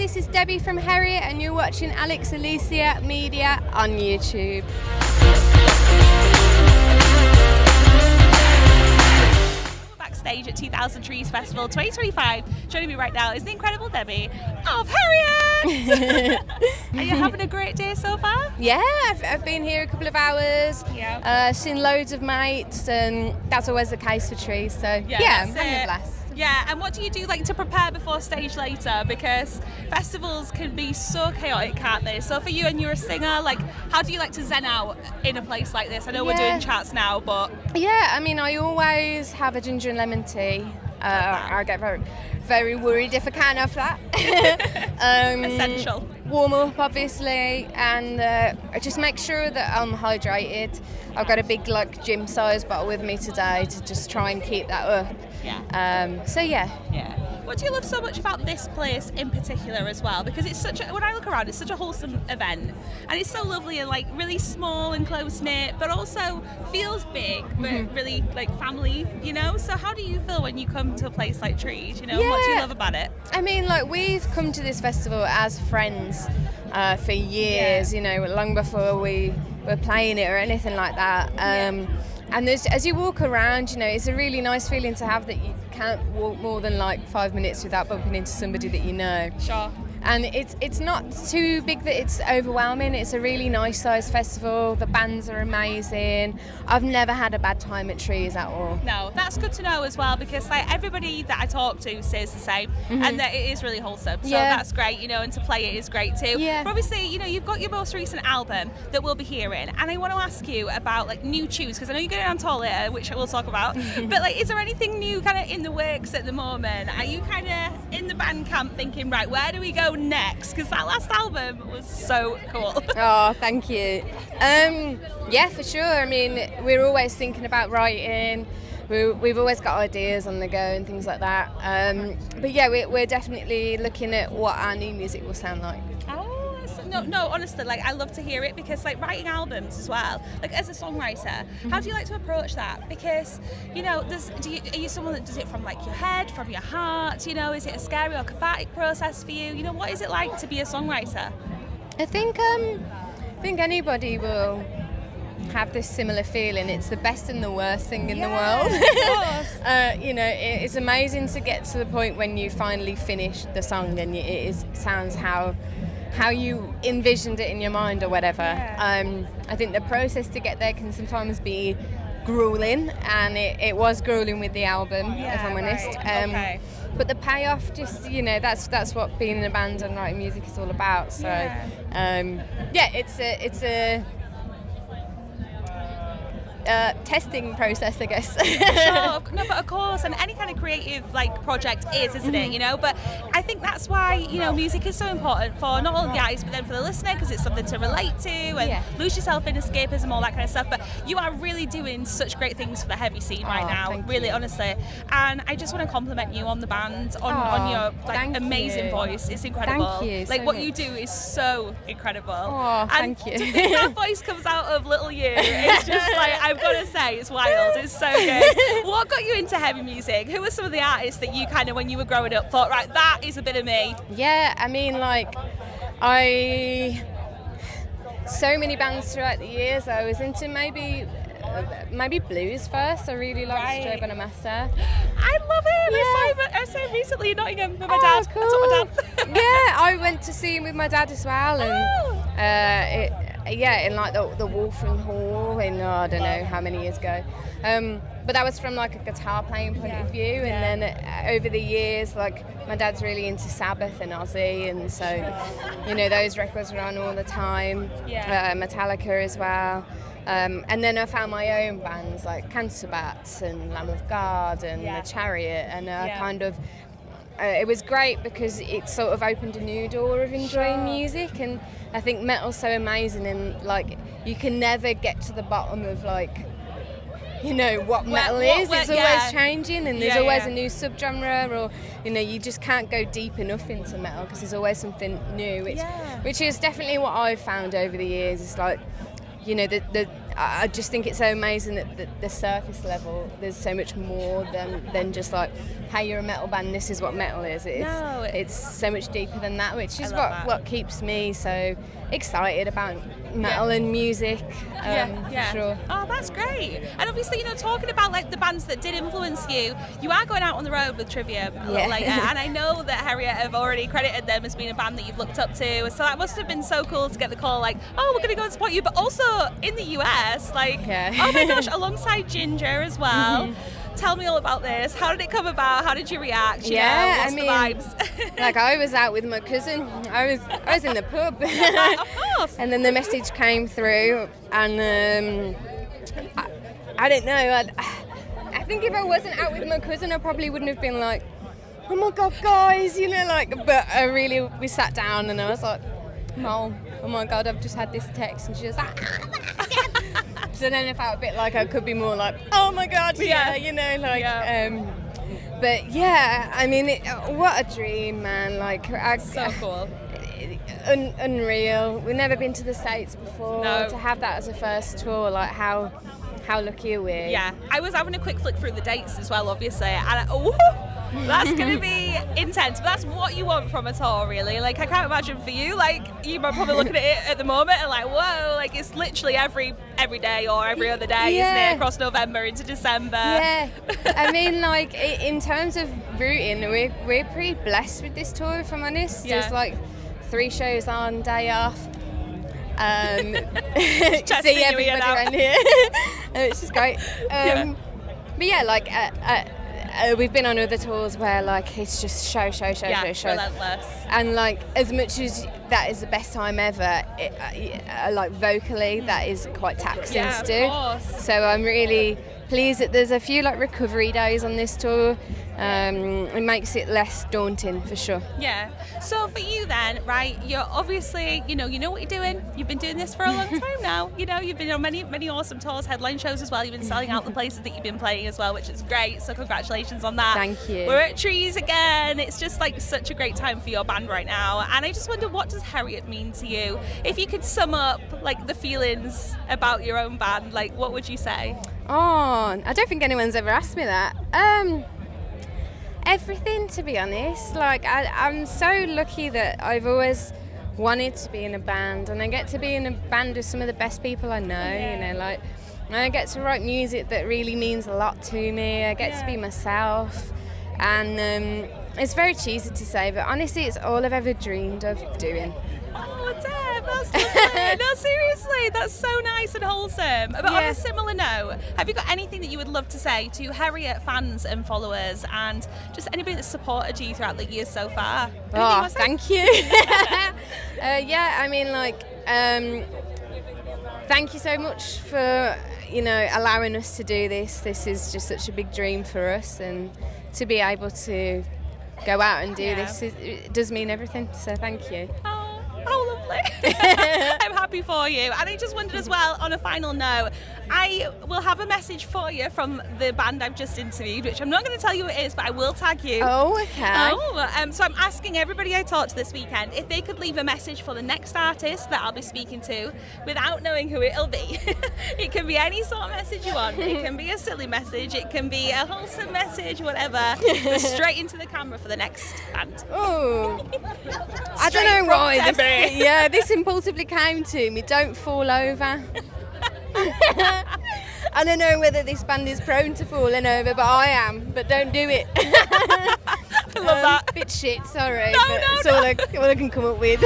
this is Debbie from HERIOT and you're watching Alex Alicia Media on YouTube. Backstage at 2000trees Festival 2025. Joining me right now is the incredible Debbie of HERIOT. Are you having a great day so far? Yeah, I've been here a couple of hours, seen loads of mates, and that's always the case for trees, so I'm having a blast. Yeah, and what do you do like to prepare before stage later? Because festivals can be so chaotic, can't they? So for you, and you're a singer, like how do you like to zen out in a place like this? I know we're doing chats now, but... Yeah, I mean, I always have a ginger and lemon tea. I get very worried if I can't have that. Essential. Warm up, obviously, and I just make sure that I'm hydrated. I've got a big gym size bottle with me today to just try and keep that up. What do you love so much about this place in particular as well? Because it's when I look around, it's such a wholesome event, and it's so lovely and like really small and close knit, but also feels big, but really like family, you know. So how do you feel when you come to a place like Trees? You know, what do you love about it? I mean, like we've come to this festival as friends for years, you know, long before we were playing it or anything like that. And as you walk around, you know, it's a really nice feeling to have that you can't walk more than like 5 minutes without bumping into somebody that you know. Sure. And it's not too big that it's overwhelming. It's a really nice sized festival. The bands are amazing. I've never had a bad time at Trees at all. No, that's good to know as well, because like everybody that I talk to says the same, and that it is really wholesome. So that's great, you know, and to play it is great too. Yeah. But obviously, you know, you've got your most recent album that we'll be hearing, and I want to ask you about like new tunes, because I know you're going on tour later, which I will talk about. But like, is there anything new kind of in the works at the moment? Are you kind of in the band camp thinking, right, where do we go next? Because that last album was so cool. Oh, thank you. Yeah, for sure. I mean, we're always thinking about writing. We've always got ideas on the go and things like that. But yeah, we're definitely looking at what our new music will sound like. No, honestly, like I love to hear it, because like writing albums as well, like as a songwriter, how do you like to approach that? Because, you know, are you someone that does it from like your head, from your heart? You know, is it a scary or cathartic process for you? You know, what is it like to be a songwriter? I think anybody will have this similar feeling. It's the best and the worst thing in the world. Of course. You know, it's amazing to get to the point when you finally finish the song and it sounds how you envisioned it in your mind or whatever. I think the process to get there can sometimes be grueling, and it was grueling with the album, if I'm honest. But the payoff, just, you know, that's what being in a band and writing music is all about. So it's a testing process, I guess. Sure. No, but of course, and any kind of creative like project isn't it? You know, but I think that's why, you know, music is so important for not only the artist but then for the listener, because it's something to relate to and lose yourself in escapism, all that kind of stuff. But you are really doing such great things for the heavy scene right now, really, honestly. And I just want to compliment you on the band, on your like amazing voice. It's incredible. Thank you. Like so what much. you do is so incredible. Oh, thank you. To think that voice comes out of little you, it's just like, I've got to say, it's wild. It's so good. What got you into heavy music? Who were some of the artists that you kind of, when you were growing up, thought, right, that is a bit of me? Yeah, I mean, like, so many bands throughout the years. I was into maybe blues first. I really liked Joe Bonamassa. I love him. I saw him recently in Nottingham with my dad. Cool. I took my dad. Yeah, I went to see him with my dad as well, and in like the Wolfram Hall in I don't know how many years ago. But that was from like a guitar playing point of view, and then over the years, like my dad's really into Sabbath and Ozzy, and so you know those records were on all the time. Metallica as well. And then I found my own bands like Cancer Bats and Lamb of God and The Chariot, and kind of it was great because it sort of opened a new door of enjoying music. And I think metal's so amazing, and like you can never get to the bottom of like, you know, what metal is. It's always changing, and there's always a new subgenre, or you know, you just can't go deep enough into metal because there's always something new, which is definitely what I've found over the years. It's like, you know, I just think it's so amazing that the surface level, there's so much more than just like, hey, you're a metal band, this is what metal is. It's so much deeper than that, which is what keeps me so excited about metal and music. For sure. Oh, that's great. And obviously, you know, talking about like the bands that did influence you, you are going out on the road with Trivium a little later, and I know that HERIOT have already credited them as being a band that you've looked up to, so that must have been so cool to get the call like, oh, we're going to go and support you, but also in the US, like, oh my gosh, alongside Ginger as well. Tell me all about this. How did it come about? How did you react? You know, what's the vibes? Like, I was out with my cousin. I was in the pub. Of course. And then the message came through, and I don't know. I think if I wasn't out with my cousin, I probably wouldn't have been like, oh my God, guys, you know, like. But we sat down, and I was like, Mom, oh my God, I've just had this text, and she was like, oh my God. So then I felt a bit like I could be more like, oh my God, you know, like. But yeah, I mean, what a dream, man! Like, so cool. Unreal. We've never been to the States before. No. To have that as a first tour, like how lucky are we? Yeah, I was having a quick flick through the dates as well, obviously, and that's going to be intense. But that's what you want from a tour, really. Like, I can't imagine for you, like, you're probably looking at it at the moment and like, whoa, like it's literally every day or every other day, isn't it? Across November into December. Yeah. I mean, like, in terms of routing, we're pretty blessed with this tour, if I'm honest. There's like 3 shows on, day off. See everybody around here, which is great. But yeah, like we've been on other tours where like it's just show, relentless. And like, as much as that is the best time ever, like vocally, that is quite taxing to do. Course. So I'm really pleased that there's a few like recovery days on this tour. It makes it less daunting for sure. Yeah. So for you then, right, you're obviously, you know what you're doing. You've been doing this for a long time now. You know, you've been on many awesome tours, headline shows as well. You've been selling out the places that you've been playing as well, which is great. So congratulations on that. Thank you. We're at Trees again. It's just like such a great time for your band right now. And I just wonder, what does HERIOT mean to you? If you could sum up like the feelings about your own band, like what would you say? Oh, I don't think anyone's ever asked me that. Everything, to be honest. Like, I'm so lucky that I've always wanted to be in a band, and I get to be in a band with some of the best people I know. You know, like, I get to write music that really means a lot to me. I get to be myself, and it's very cheesy to say, but honestly, it's all I've ever dreamed of doing. Oh, Deb, that's lovely. No, seriously, that's so nice and wholesome. But on a similar note, have you got anything that you would love to say to HERIOT fans and followers, and just anybody that's supported you throughout the years so far? Oh, thank you. Yeah, I mean, like, thank you so much for, you know, allowing us to do this. This is just such a big dream for us, and to be able to go out and do this, it does mean everything. So thank you. Oh, lovely. I'm happy for you. And I just wondered as well, on a final note, I will have a message for you from the band I've just interviewed, which I'm not going to tell you who it is, but I will tag you. Oh, okay. So I'm asking everybody I talked to this weekend if they could leave a message for the next artist that I'll be speaking to without knowing who it'll be. It can be any sort of message you want. It can be a silly message. It can be a wholesome message, whatever. But straight into the camera for the next band. Oh, I don't know why. This impulsively came to me. Don't fall over. I don't know whether this band is prone to falling over, but I am. But don't do it. I love that. Bit shit, sorry. No, but it's all I can come up with.